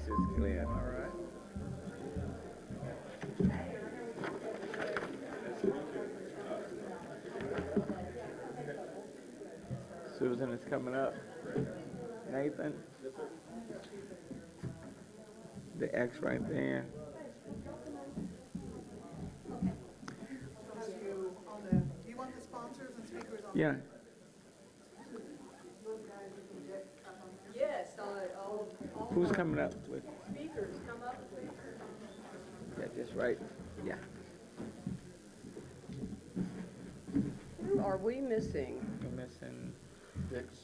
is clear. All right. Susan is coming up. Nathan. The X right there. Do you want the sponsors and speakers on? Yeah. Yes, all Who's coming up with? speakers come up, please. Yeah, just right. Yeah. Who are we missing? We're missing Dix.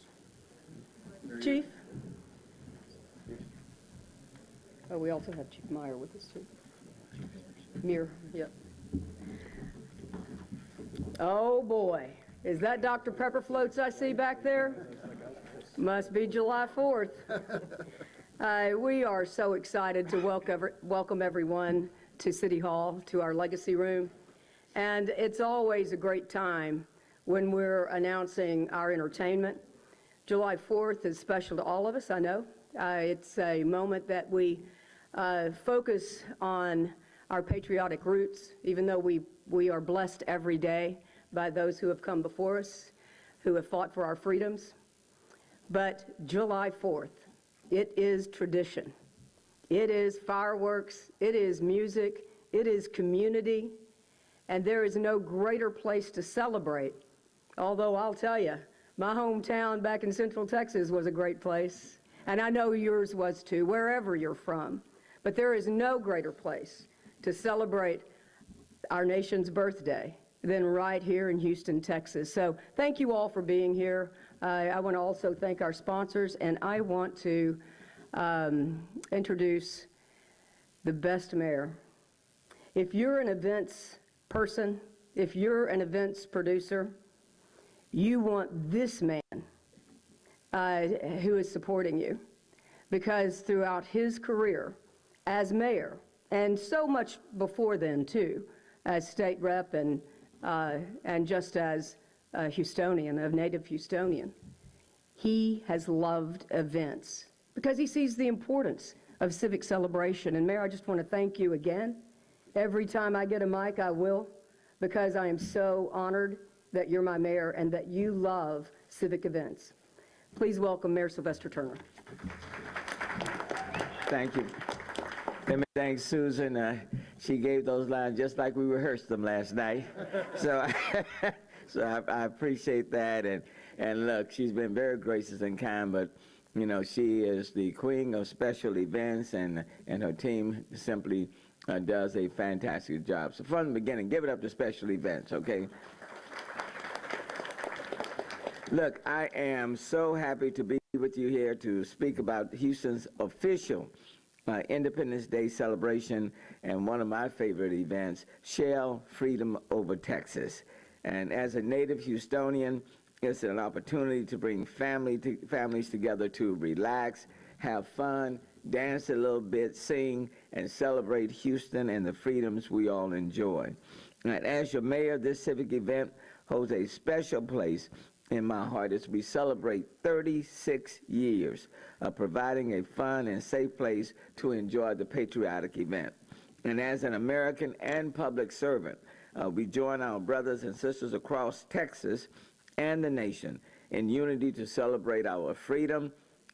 Chief? Oh, we also have Chief Meyer with us, too. Muir, yep. Oh, boy. Is that Dr. Pepper floats I see back there? Must be July 4th. We are so excited to welcome everyone to City Hall, to our Legacy Room. And it's always a great time when we're announcing our entertainment. July 4th is special to all of us, I know. It's a moment that we focus on our patriotic roots, even though we are blessed every day by those who have come before us, who have fought for our freedoms. But July 4th, it is tradition. It is fireworks, it is music, it is community, and there is no greater place to celebrate. Although I'll tell you, my hometown back in Central Texas was a great place, and I know yours was too, wherever you're from. But there is no greater place to celebrate our nation's birthday than right here in Houston, Texas. So thank you all for being here. I want to also thank our sponsors, and I want to introduce the best mayor. If you're an events person, if you're an events producer, you want this man who is supporting you, because throughout his career as mayor, and so much before then too, as state rep and just as a Houstonian, a native Houstonian, he has loved events because he sees the importance of civic celebration. And Mayor, I just want to thank you again. Every time I get a mic, I will, because I am so honored that you're my mayor and that you love civic events. Please welcome Mayor Sylvester Turner. Thank you. Let me thank Susan. She gave those lines just like we rehearsed them last night. So, I appreciate that. And look, she's been very gracious and kind, but you know, she is the queen of special events, and her team simply does a fantastic job. So from the beginning, give it up to special events, okay? Look, I am so happy to be with you here to speak about Houston's official Independence Day celebration and one of my favorite events, Shell Freedom Over Texas. And as a native Houstonian, it's an opportunity to bring families together to relax, have fun, dance a little bit, sing, and celebrate Houston and the freedoms we all enjoy. And as your mayor, this civic event holds a special place in my heart as we celebrate 36 years of providing a fun and safe place to enjoy the patriotic event. And as an American and public servant, we join our brothers and sisters across Texas and the nation in unity to celebrate our freedom,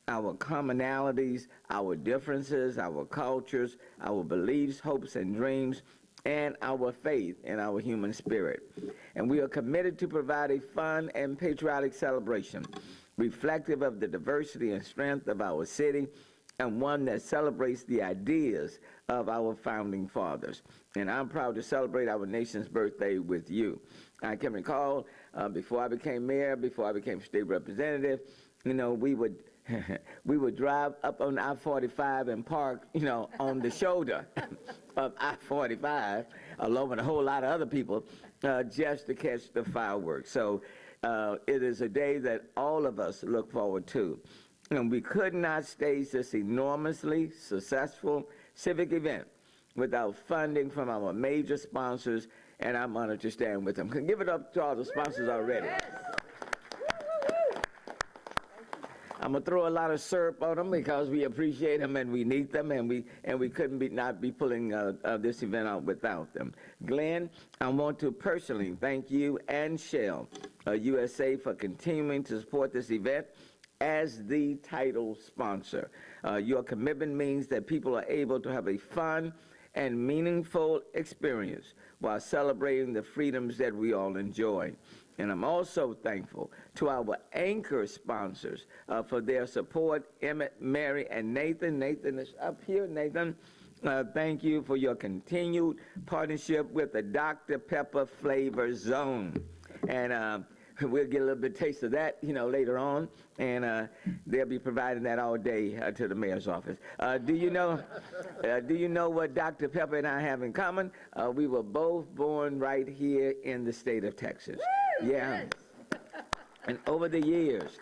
our commonalities, our differences, our cultures, our beliefs, hopes, and dreams, and our faith in our human spirit. And we are committed to provide a fun and patriotic celebration, reflective of the diversity and strength of our city, and one that celebrates the ideas of our founding fathers. And I'm proud to celebrate our nation's birthday with you. I can recall before I became mayor, before I became state representative, you know, we would drive up on I-45 and park, you know, on the shoulder of I-45, along with a whole lot of other people, just to catch the fireworks. So it is a day that all of us look forward to. And we could not stage this enormously successful civic event without funding from our major sponsors, and I'm honored to stand with them. Give it up to all the sponsors already. I'm gonna throw a lot of syrup on them because we appreciate them and we need them, and we couldn't not be pulling this event out without them. Glenn, I want to personally thank you and Shell USA for continuing to support this event as the title sponsor. Your commitment means that people are able to have a fun and meaningful experience while celebrating the freedoms that we all enjoy. And I'm also thankful to our anchor sponsors for their support, Emmett, Mary, and Nathan. Nathan is up here. Nathan, thank you for your continued partnership with the Dr. Pepper Flavor Zone. And we'll get a little bit of taste of that, later on, and they'll be providing that all day to the mayor's office. Do you know what Dr. Pepper and I have in common? We were both born right here in the state of Texas. Woo! Yeah. Yes. And over the years,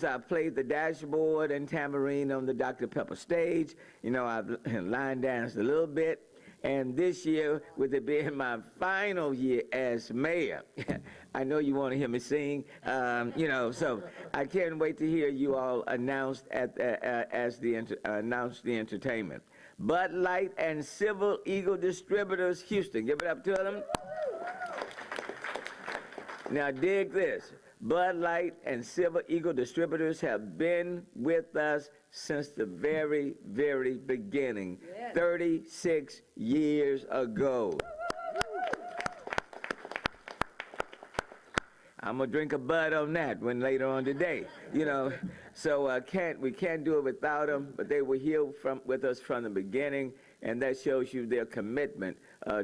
I've played the dashboard and tambourine on the Dr. Pepper stage. I've line danced a little bit. And this year, with it being my final year as mayor, I know you want to hear me sing, so I can't wait to hear you all announced announce the entertainment. Bud Light and Silver Eagle Distributors, Houston. Give it up to them. Now dig this. Bud Light and Silver Eagle Distributors have been with us since the very, very beginning, Yes. 36 years ago. I'm gonna drink a Bud on that when later on today, So we can't do it without them, but they were here with us from the beginning, and that shows you their commitment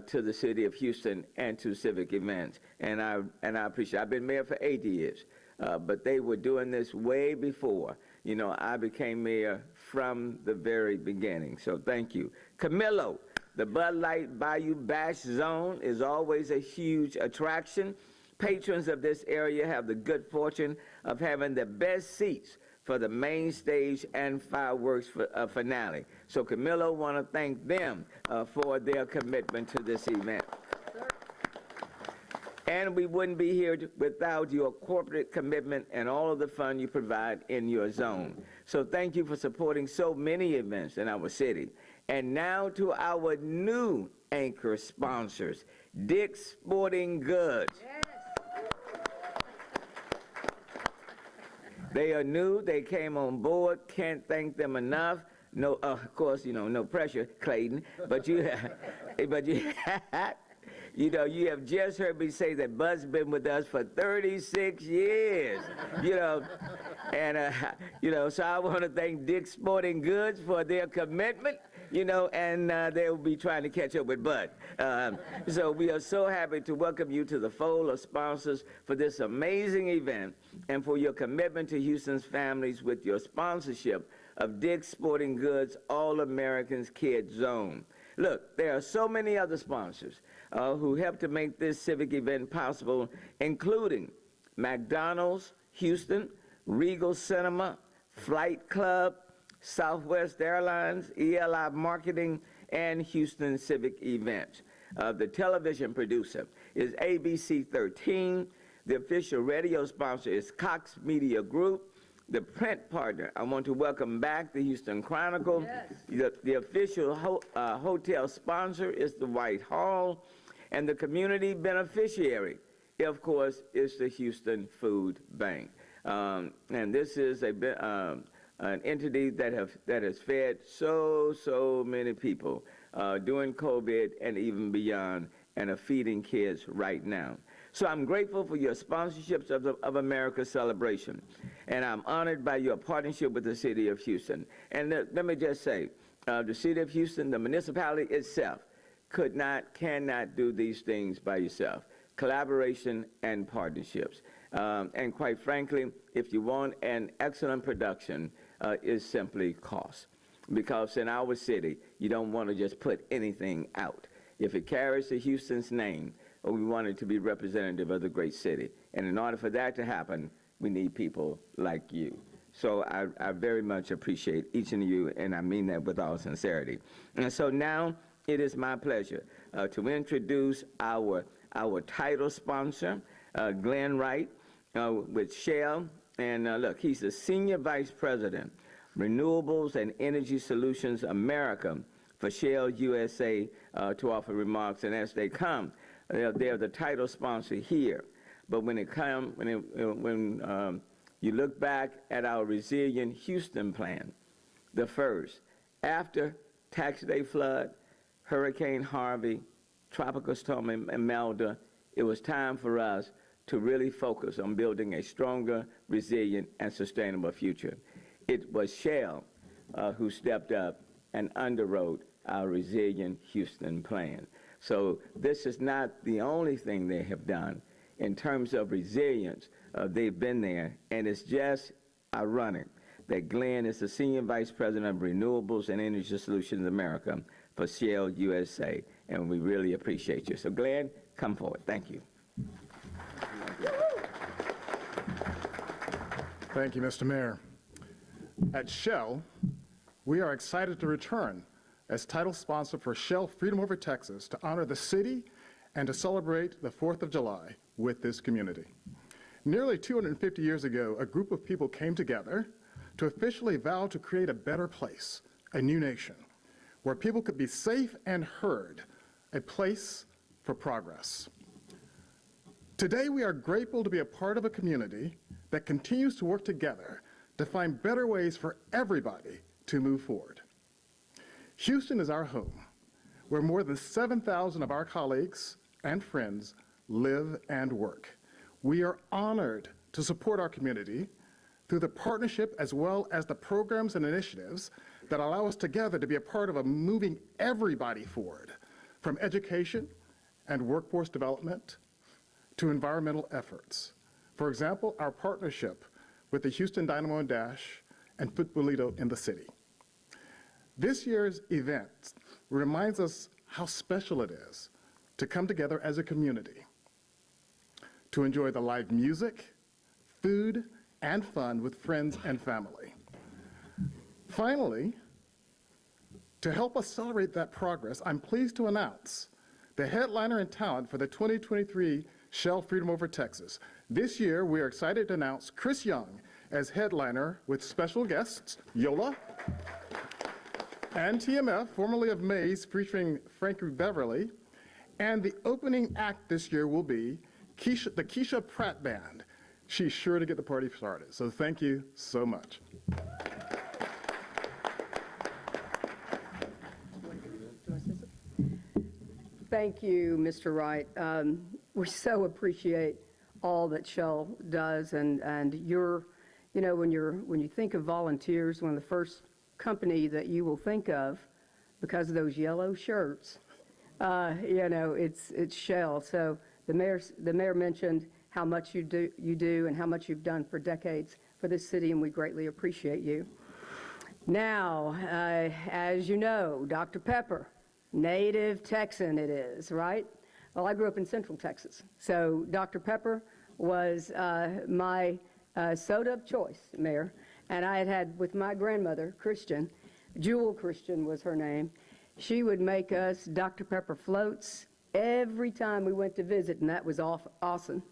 to the city of Houston and to civic events. And I appreciate it. I've been mayor for 8 years, but they were doing this way before. I became mayor from the very beginning, so thank you. Camilo, the Bud Light Bayou Bash Zone is always a huge attraction. Patrons of this area have the good fortune of having the best seats for the main stage and fireworks finale. So Camilo want to thank them for their commitment to this event. And we wouldn't be here without your corporate commitment and all of the fun you provide in your zone. So thank you for supporting so many events in our city. And now to our new anchor sponsors, Dick's Sporting Goods. Yes. They are new. They came on board. Can't thank them enough. No, of course, no pressure, Clayton. But you have just heard me say that Bud's been with us for 36 years. And so I want to thank Dick's Sporting Goods for their commitment. And they'll be trying to catch up with Bud. So we are so happy to welcome you to the fold of sponsors for this amazing event and for your commitment to Houston's families with your sponsorship of Dick's Sporting Goods All-Americans Kids Zone. Look, there are so many other sponsors who help to make this civic event possible, including McDonald's, Houston, Regal Cinema, Flight Club, Southwest Airlines, ELI Marketing, and Houston Civic Events. The television producer is ABC 13. The official radio sponsor is Cox Media Group. The print partner, I want to welcome back the Houston Chronicle. Yes. The official hotel sponsor is the White Hall. And the community beneficiary, of course, is the Houston Food Bank. And this is an entity that has fed so many people during COVID and even beyond, and are feeding kids right now. So I'm grateful for your sponsorships of America's celebration, and I'm honored by your partnership with the city of Houston. And let me just say, the city of Houston, the municipality itself, cannot do these things by yourself. Collaboration and partnerships. And quite frankly, if you want an excellent production, is simply cost. Because in our city, you don't want to just put anything out. If it carries the Houston's name, we want it to be representative of the great city. And in order for that to happen, we need people like you. So I very much appreciate each of you, and I mean that with all sincerity. And so now it is my pleasure to introduce our title sponsor, Glenn Wright, with Shell And look, he's the Senior Vice President, Renewables and Energy Solutions America for Shell USA to offer remarks. And as they come, they're the title sponsor here. But when you look back at our Resilient Houston plan, the first, after Tax Day flood, Hurricane Harvey, Tropical Storm Imelda, it was time for us to really focus on building a stronger, resilient, and sustainable future. It was Shell who stepped up and underwrote our Resilient Houston plan. So this is not the only thing they have done. In terms of resilience, they've been there, and it's just ironic that Glenn is the Senior Vice President of Renewables and Energy Solutions America for Shell USA, and we really appreciate you. So Glenn, come forward. Thank you. Thank you, Mr. Mayor. At Shell, we are excited to return as title sponsor for Shell Freedom Over Texas to honor the city and to celebrate the 4th of July with this community. Nearly 250 years ago, a group of people came together to officially vow to create a better place, a new nation, where people could be safe and heard, a place for progress. Today, we are grateful to be a part of a community that continues to work together to find better ways for everybody to move forward. Houston is our home, where more than 7,000 of our colleagues and friends live and work. We are honored to support our community through the partnership as well as the programs and initiatives that allow us together to be a part of moving everybody forward, from education and workforce development to environmental efforts. For example, our partnership with the Houston Dynamo and Dash and Futbolito in the city. This year's event reminds us how special it is to come together as a community, to enjoy the live music, food, and fun with friends and family. Finally, to help us celebrate that progress, I'm pleased to announce the headliner and talent for the 2023 Shell Freedom Over Texas. This year, we are excited to announce Chris Young as headliner with special guests, Yola, and TMF, formerly of Maze, featuring Frankie Beverly. And the opening act this year will be the Keisha Pratt Band. She's sure to get the party started. So thank you so much. Thank you, Mr. Wright. We so appreciate all that Shell does, and you're, you know, when you think of volunteers, one of the first company that you will think of, because of those yellow shirts, you know, it's Shell. So the mayor mentioned how much you do and how much you've done for decades for this city, and we greatly appreciate you. Now, as you know, Dr. Pepper, native Texan it is, right? Well, I grew up in Central Texas, so Dr. Pepper was my soda of choice, Mayor, and I had with my grandmother, Christian, Jewel Christian was her name. She would make us Dr. Pepper floats every time we went to visit, and that was often.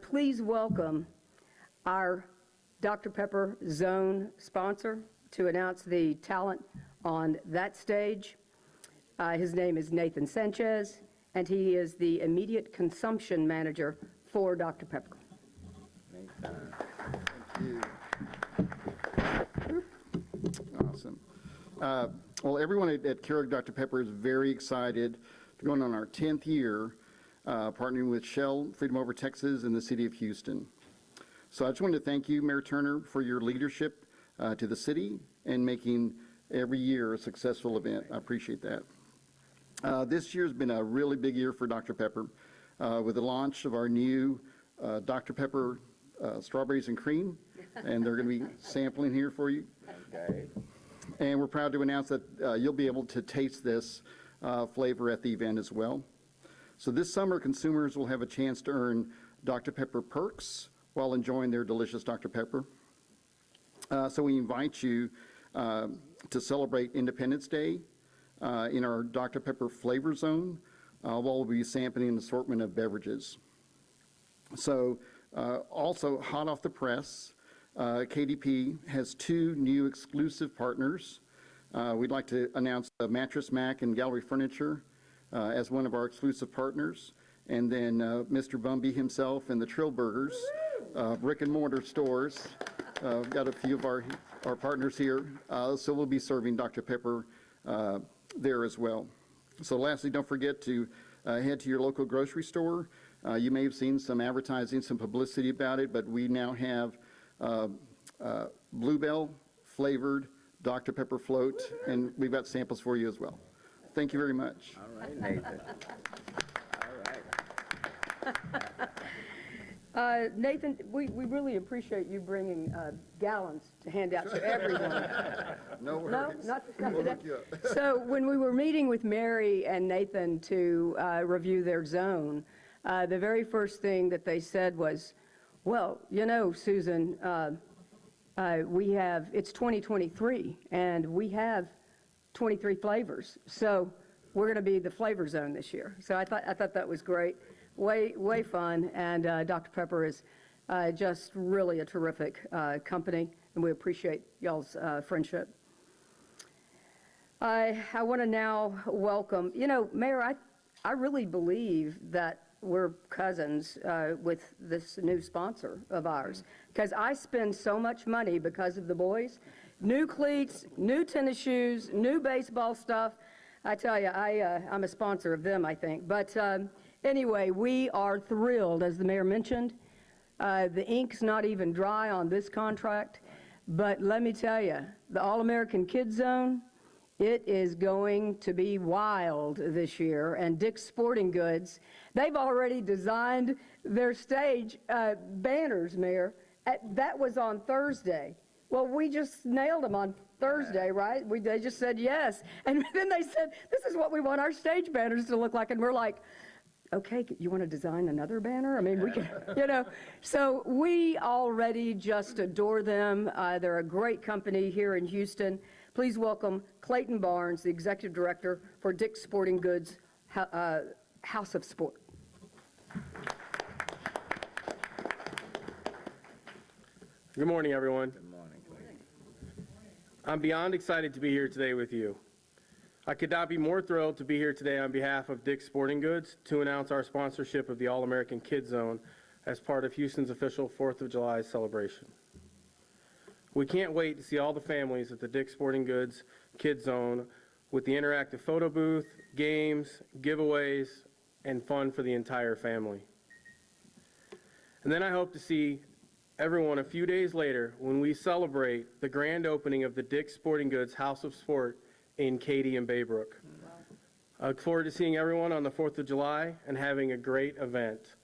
Please welcome our Dr. Pepper Zone sponsor to announce the talent on that stage. His name is Nathan Sanchez, and he is the immediate consumption manager for Dr. Pepper. Thank you. Awesome. Well, everyone at Keurig Dr. Pepper is very excited to go on our 10th year partnering with Shell Freedom Over Texas and the city of Houston. So I just wanted to thank you, Mayor Turner, for your leadership to the city and making every year a successful event. I appreciate that. This year's been a really big year for Dr. Pepper with the launch of our new Dr. Pepper strawberries and cream, and they're going to be sampling here for you. Okay. And we're proud to announce that you'll be able to taste this flavor at the event as well. So this summer, consumers will have a chance to earn Dr. Pepper perks while enjoying their delicious Dr. Pepper. So we invite you to celebrate Independence Day in our Dr. Pepper flavor zone while we'll be sampling an assortment of beverages. So Also, hot off the press, KDP has 2 new exclusive partners. We'd like to announce Mattress Mac and Gallery Furniture as one of our exclusive partners. And then Mr. Bumby himself and the Trill Burgers, brick and mortar stores. Got a few of our partners here. So we'll be serving Dr. Pepper there as well. So lastly, don't forget to head to your local grocery store. You may have seen some advertising, some publicity about it, but we now have Bluebell flavored Dr. Pepper float, and we've got samples for you as well. Thank you very much. All right, Nathan. All right. Nathan, we really appreciate you bringing gallons to hand out to everyone. No No, worries. not We'll today. look you up. So when we were meeting with Mary and Nathan to review their zone, the very first thing that they said was, well, you know, Susan, it's 2023, and we have 23 flavors. So we're going to be the flavor zone this year. So I thought that was great, way fun, and Dr. Pepper is just really a terrific company, and we appreciate y'all's friendship. I want to now welcome, you know, Mayor, I really believe that we're cousins with this new sponsor of ours, because I spend so much money because of the boys. New cleats, new tennis shoes, new baseball stuff. I tell you, I'm a sponsor of them, I think. But anyway, we are thrilled, as the mayor mentioned. The ink's not even dry on this contract. But let me tell you, the All-American Kids Zone, it is going to be wild this year. And Dick's Sporting Goods, they've already designed their stage banners, Mayor. That was on Thursday. Well, we just nailed them on Thursday, right? They just said yes. And then they said, this is what we want our stage banners to look like. And we're like, okay, you want to design another banner? I mean, we can, you know. So we already just adore them. They're a great company here in Houston. Please welcome Clayton Barnes, the Executive Director for Dick's Sporting Goods House of Sport. Good morning, everyone. Good morning, Clayton. I'm beyond excited to be here today with you. I could not be more thrilled to be here today on behalf of Dick's Sporting Goods to announce our sponsorship of the All-American Kids Zone as part of Houston's official 4th of July celebration. We can't wait to see all the families at the Dick's Sporting Goods Kids Zone with the interactive photo booth, games, giveaways, and fun for the entire family. And then I hope to see everyone a few days later when we celebrate the grand opening of the Dick's Sporting Goods House of Sport in Katy and Baybrook. I look forward to seeing everyone on the 4th of July and having a great event.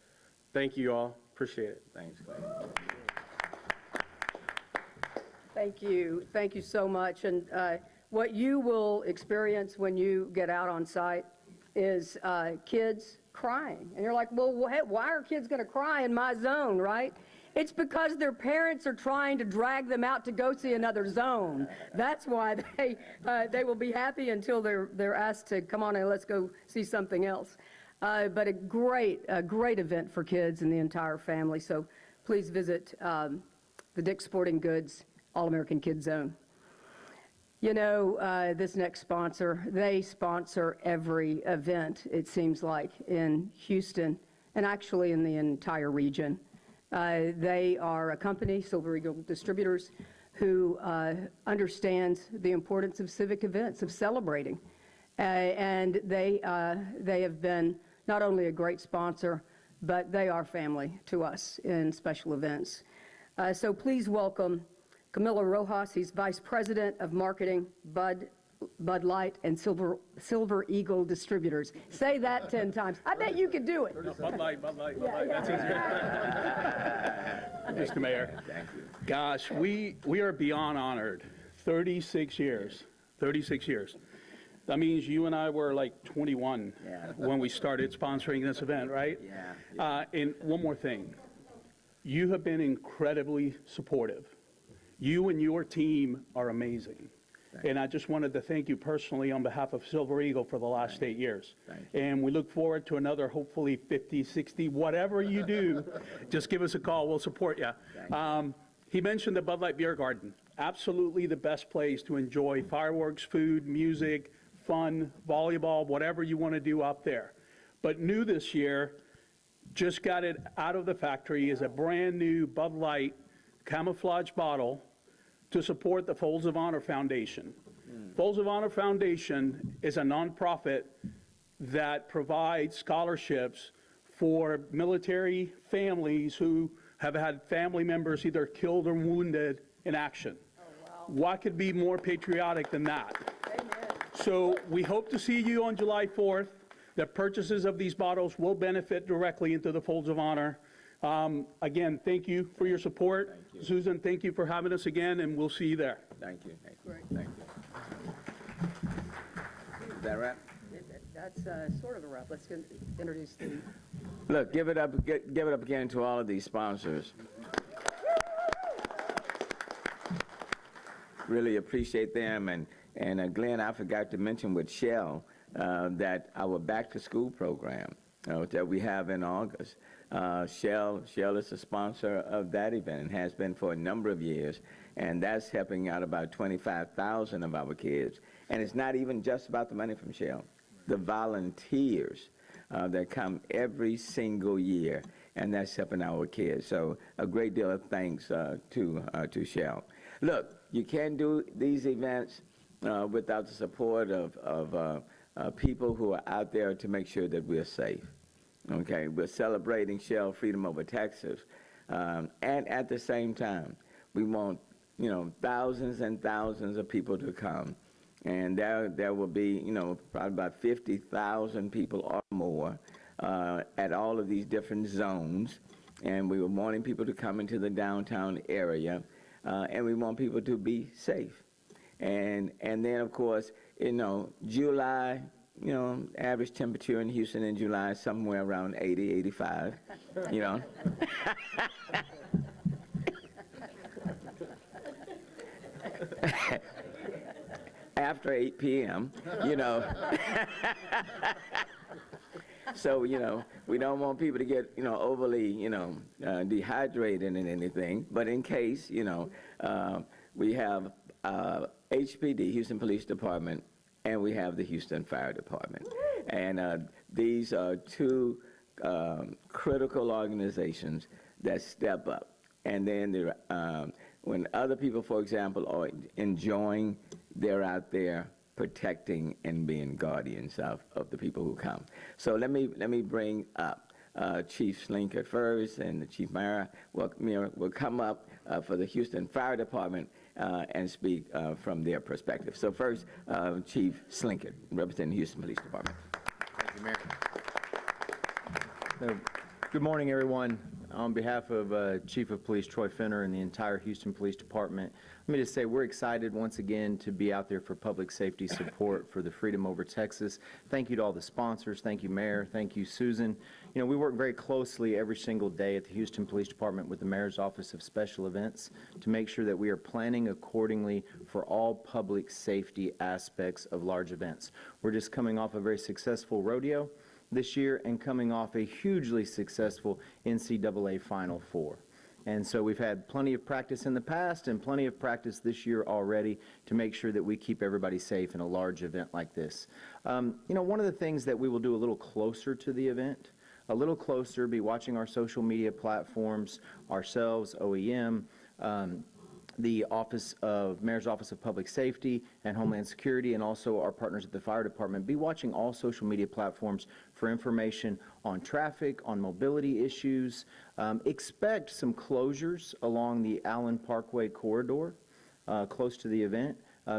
Thank you all. Appreciate it. Thanks, Clayton. Thank you. Thank you so much. And what you will experience when you get out on site is kids crying. And you're like, well, why are kids going to cry in my zone, right? It's because their parents are trying to drag them out to go see another zone. That's why they will be happy until they're asked to come on and let's go see something else. But a great event for kids and the entire family. So please visit the Dick's Sporting Goods All-American Kids Zone. You know, this next sponsor, they sponsor every event, it seems like, in Houston and actually in the entire region. They are a company, Silver Eagle Distributors, who understands the importance of civic events, of celebrating. And they have been not only a great sponsor, but they are family to us in special events. So please welcome Camilo Rojas. He's Vice President of Marketing, Bud Light and Silver Eagle Distributors. Say that 10 times. I bet you could do it. Bud Light. That's easier. Mr. Mayor. Thank you. Gosh, we are beyond honored. 36 years. 36 years. That means you and I were like 21 when we started sponsoring this event, right? Yeah. And one more thing. You have been incredibly supportive. You and your team are amazing. And I just wanted to thank you personally on behalf of Silver Eagle for the last 8 years. Thank And we look forward to another, hopefully 50, 60, whatever you do, just give us a call, we'll support you. He mentioned the Bud Light Beer Garden. Absolutely the best place to enjoy fireworks, food, music, fun, volleyball, whatever you want to do out there. But new this year, just got it out of the factory, is a brand-new Bud Light camouflage bottle to support the Folds of Honor Foundation. Folds of Honor Foundation is a nonprofit that provides scholarships for military families who have had family members either killed or wounded in action. What could be more patriotic than that? So we hope to see you on July 4th. The purchases of these bottles will benefit directly into the Folds of Honor. Again, thank you for your support. Susan, thank you for having us again, and we'll see you there. Thank you. Thank you. Is that right? That's sort of a wrap. Let's introduce the... Look, give it up again to all of these sponsors. Really appreciate them. And Glenn, I forgot to mention with Shell that our back to school program that we have in August. Shell is a sponsor of that event and has been for a number of years, and that's helping out about 25,000 of our kids. And it's not even just about the money from Shell. The volunteers that come every single year, and that's helping our kids. So a great deal of thanks to Shell. Look, you can't do these events without the support of people who are out there to make sure that we're safe. Okay, we're celebrating Shell Freedom Over Texas, and at the same time, we want thousands and thousands of people to come, and there will be probably about 50,000 people or more at all of these different zones, and we were wanting people to come into the downtown area, and we want people to be safe, and then of course July. Average temperature in Houston in July is somewhere around 80, 85, After 8 p.m., So, we don't want people to get, overly, dehydrated and anything, but in case, we have HPD, Houston Police Department, and we have the Houston Fire Department. And these are two critical organizations that step up. And then when other people, for example, are enjoying, they're out there protecting and being guardians of the people who come. So let me bring up Chief Slinkard first, and the Chief Mara will come up for the Houston Fire Department and speak from their perspective. So first, Chief Slinkard, representing the Houston Police Department. Thank you, Mayor. Good morning, everyone. On behalf of Chief of Police Troy Fenner and the entire Houston Police Department, let me just say we're excited once again to be out there for public safety support for the Freedom Over Texas. Thank you to all the sponsors. Thank you, Mayor. Thank you, Susan. We work very closely every single day at the Houston Police Department with the Mayor's Office of Special Events to make sure that we are planning accordingly for all public safety aspects of large events. We're just coming off a very successful rodeo this year and coming off a hugely successful NCAA Final Four. And so we've had plenty of practice in the past and plenty of practice this year already to make sure that we keep everybody safe in a large event like this. One of the things that we will do a little closer to the event, a little closer, be watching our social media platforms, ourselves, OEM, the Mayor's Office of Public Safety and Homeland Security, and also our partners at the Fire Department. Be watching all social media platforms for information on traffic, on mobility issues. Expect some closures along the Allen Parkway corridor close to the event.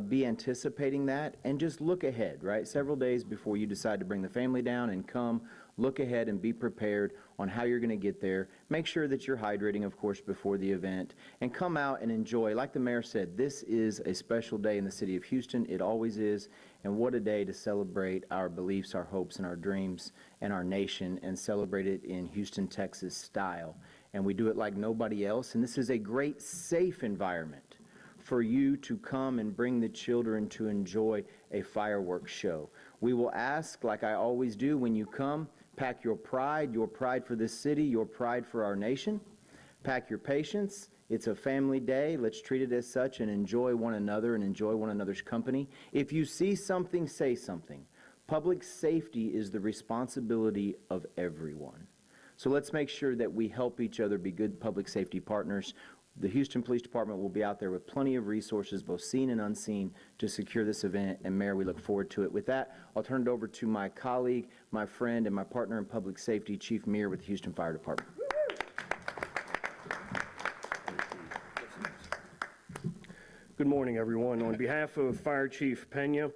Be anticipating that, and just look ahead, right? Several days before you decide to bring the family down and come, look ahead and be prepared on how you're going to get there. Make sure that you're hydrating, of course, before the event, and come out and enjoy. Like the mayor said, this is a special day in the city of Houston. It always is, and what a day to celebrate our beliefs, our hopes, and our dreams, and our nation, and celebrate it in Houston, Texas style. And we do it like nobody else, and this is a great, safe environment for you to come and bring the children to enjoy a fireworks show. We will ask, like I always do when you come, pack your pride for this city, your pride for our nation. Pack your patience. It's a family day. Let's treat it as such and enjoy one another and enjoy one another's company. If you see something, say something. Public safety is the responsibility of everyone. So let's make sure that we help each other be good public safety partners. The Houston Police Department will be out there with plenty of resources, both seen and unseen, to secure this event. And Mayor, we look forward to it. With that, I'll turn it over to my colleague, my friend, and my partner in public safety, Chief Meir with the Houston Fire Department. Good morning, everyone. On behalf of Fire Chief Pena,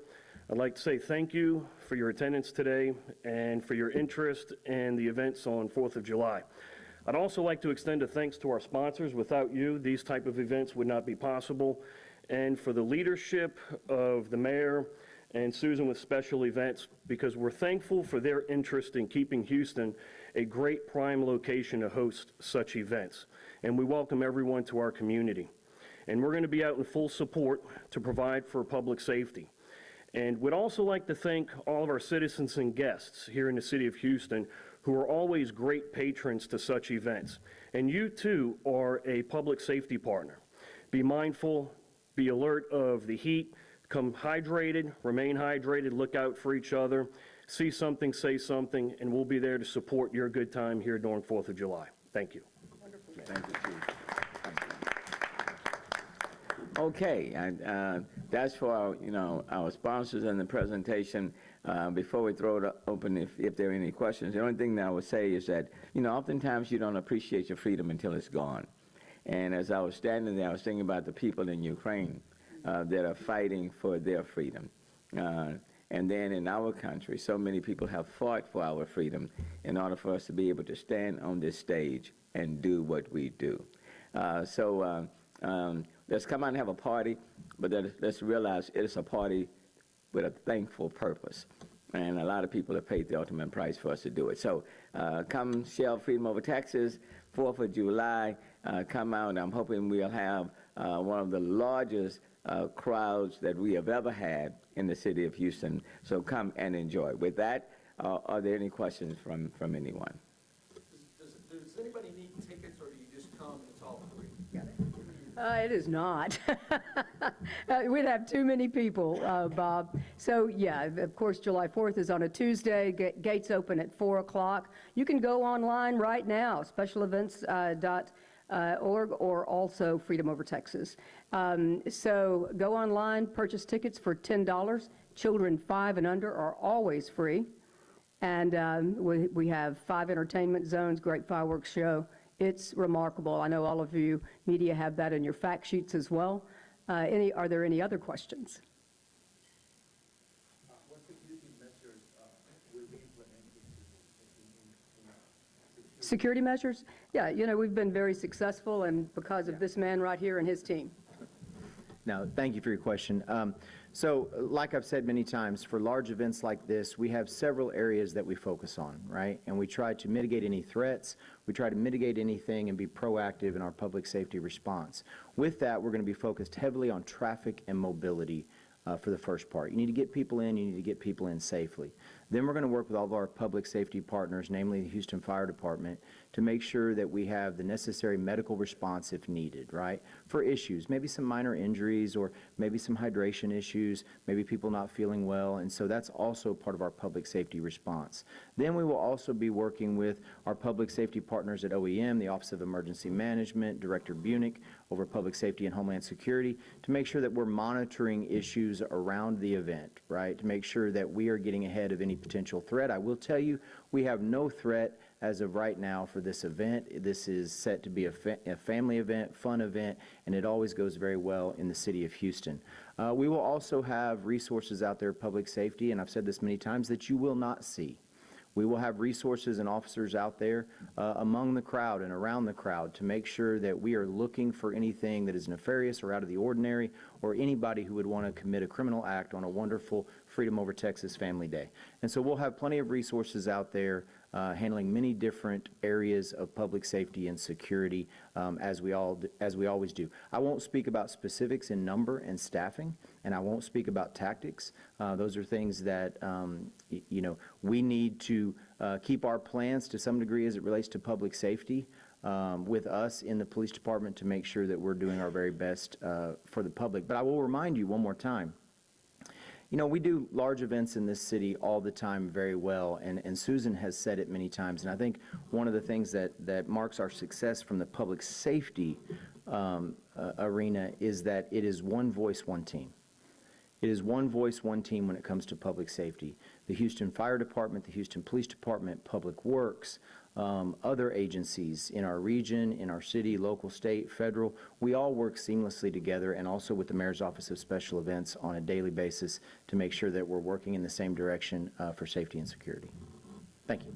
I'd like to say thank you for your attendance today and for your interest in the events on 4th of July. I'd also like to extend a thanks to our sponsors. Without you, these type of events would not be possible. And for the leadership of the mayor and Susan with Special Events, because we're thankful for their interest in keeping Houston a great prime location to host such events. And we welcome everyone to our community. And we're going to be out in full support to provide for public safety. And we'd also like to thank all of our citizens and guests here in the city of Houston who are always great patrons to such events. And you too are a public safety partner. Be mindful, be alert of the heat, come hydrated, remain hydrated, look out for each other, see something, say something, and we'll be there to support your good time here during 4th of July. Thank you. Thank you, Chief. Okay, and that's for our sponsors and the presentation. Before we throw it open, if there are any questions, the only thing that I would say is that oftentimes you don't appreciate your freedom until it's gone. And as I was standing there, I was thinking about the people in Ukraine that are fighting for their freedom. And then in our country, so many people have fought for our freedom in order for us to be able to stand on this stage and do what we do. Let's come out and have a party, but let's realize it's a party with a thankful purpose. And a lot of people have paid the ultimate price for us to do it. So come Shell Freedom Over Texas, 4th of July, come out, and I'm hoping we'll have one of the largest crowds that we have ever had in the city of Houston. So come and enjoy. With that, are there any questions from anyone? Does anybody need tickets, or do you just come and it's all free? It is not. We'd have too many people, Bob. So, yeah, of course, July 4th is on a Tuesday. Gates open at 4 o'clock. You can go online right now, specialevents.org, or also Freedom Over Texas. So go online, purchase tickets for $10. Children 5 and under are always free. And we have 5 entertainment zones, great fireworks show. It's remarkable. I know all of you media have that in your fact sheets as well. Are there any other questions? What security measures will be implemented? Security measures? Yeah, we've been very successful, and because of this man right here and his team. Now, thank you for your question. So, like I've said many times, for large events like this, we have several areas that we focus on, right? And we try to mitigate any threats, we try to mitigate anything and be proactive in our public safety response. With that, we're going to be focused heavily on traffic and mobility for the first part. You need to get people in, you need to get people in safely. Then we're going to work with all of our public safety partners, namely the Houston Fire Department, to make sure that we have the necessary medical response if needed, right? For issues, maybe some minor injuries or maybe some hydration issues, maybe people not feeling well, and so that's also part of our public safety response. Then we will also be working with our public safety partners at OEM, the Office of Emergency Management, Director Bunick over Public Safety and Homeland Security, to make sure that we're monitoring issues around the event, right? To make sure that we are getting ahead of any potential threat. I will tell you, we have no threat as of right now for this event. This is set to be a family event, fun event, and it always goes very well in the city of Houston. We will also have resources out there, public safety, and I've said this many times, that you will not see. We will have resources and officers out there among the crowd and around the crowd to make sure that we are looking for anything that is nefarious or out of the ordinary, or anybody who would want to commit a criminal act on a wonderful Freedom Over Texas Family Day. And so we'll have plenty of resources out there handling many different areas of public safety and security as we always do. I won't speak about specifics in number and staffing, and I won't speak about tactics. Those are things that we need to keep our plans to some degree as it relates to public safety with us in the police department to make sure that we're doing our very best for the public. But I will remind you one more time, we do large events in this city all the time very well, and Susan has said it many times, and I think one of the things that marks our success from the public safety arena is that it is one voice, one team. It is one voice, one team when it comes to public safety. The Houston Fire Department, the Houston Police Department, Public Works, other agencies in our region, in our city, local, state, federal, we all work seamlessly together, and also with the Mayor's Office of Special Events on a daily basis to make sure that we're working in the same direction for safety and security. Thank you.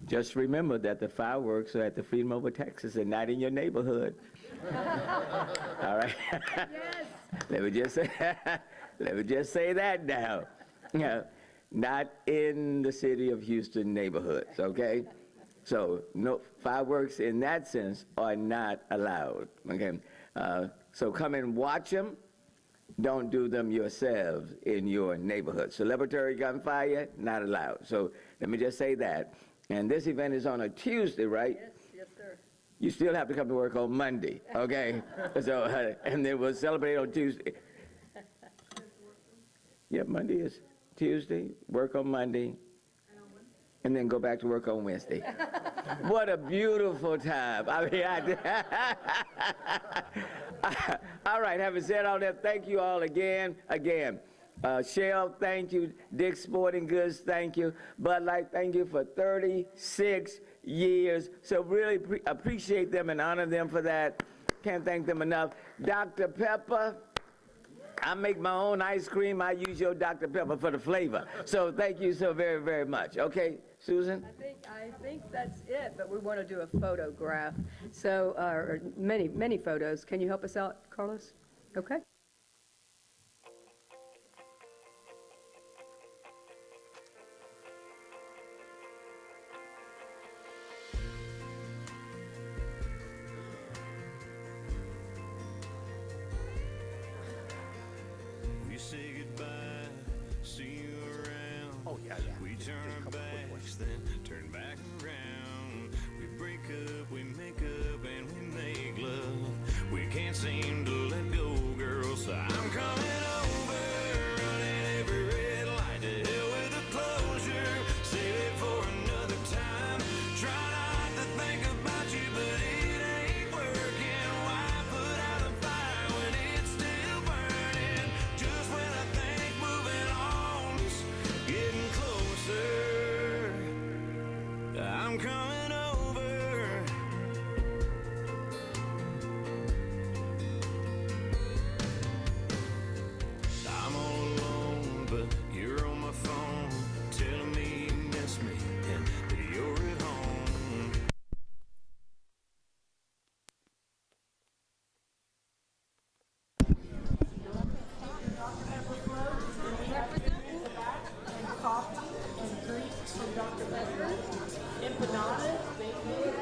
Just remember that the fireworks are at the Freedom Over Texas and not in your neighborhood. All right? Yes. Let me just say that now. Not in the city of Houston neighborhoods, okay? So no fireworks in that sense are not allowed, okay? So come and watch them. Don't do them yourselves in your neighborhood. Celebratory gunfire, not allowed. So let me just say that. And this event is on a Tuesday, right? Yes, sir. You still have to come to work on Monday, okay? So, and then we'll celebrate on Tuesday. Yeah, Monday is Tuesday, work on Monday, and then go back to work on Wednesday. What a beautiful time. I mean, all right, having said all that, thank you all again. Shell, thank you. Dick's Sporting Goods, thank you. Bud Light, thank you for 36 years. So really appreciate them and honor them for that. Can't thank them enough. Dr. Pepper, I make my own ice cream. I use your Dr. Pepper for the flavor. So thank you so very, very much. Okay, Susan? I think that's it, but we want to do a photograph. So, or many photos. Can you help us out, Carlos? Okay. We say goodbye, see you around. Oh, yeah. We turn our backs, then turn back around. We break up, we make up, and we make love. We can't seem to let go, girl, so I'm coming over, running every red light to hell with the closure. Save it for another time. Try not to think about you, but it ain't working. Why put out a fire when it's still burning? Just when I think moving on is getting closer, I'm coming over. I'm all alone, but you're on my phone, telling me you miss me and that you're at home. Coffee and drinks from Dr. Pepper, empanadas, baked goods,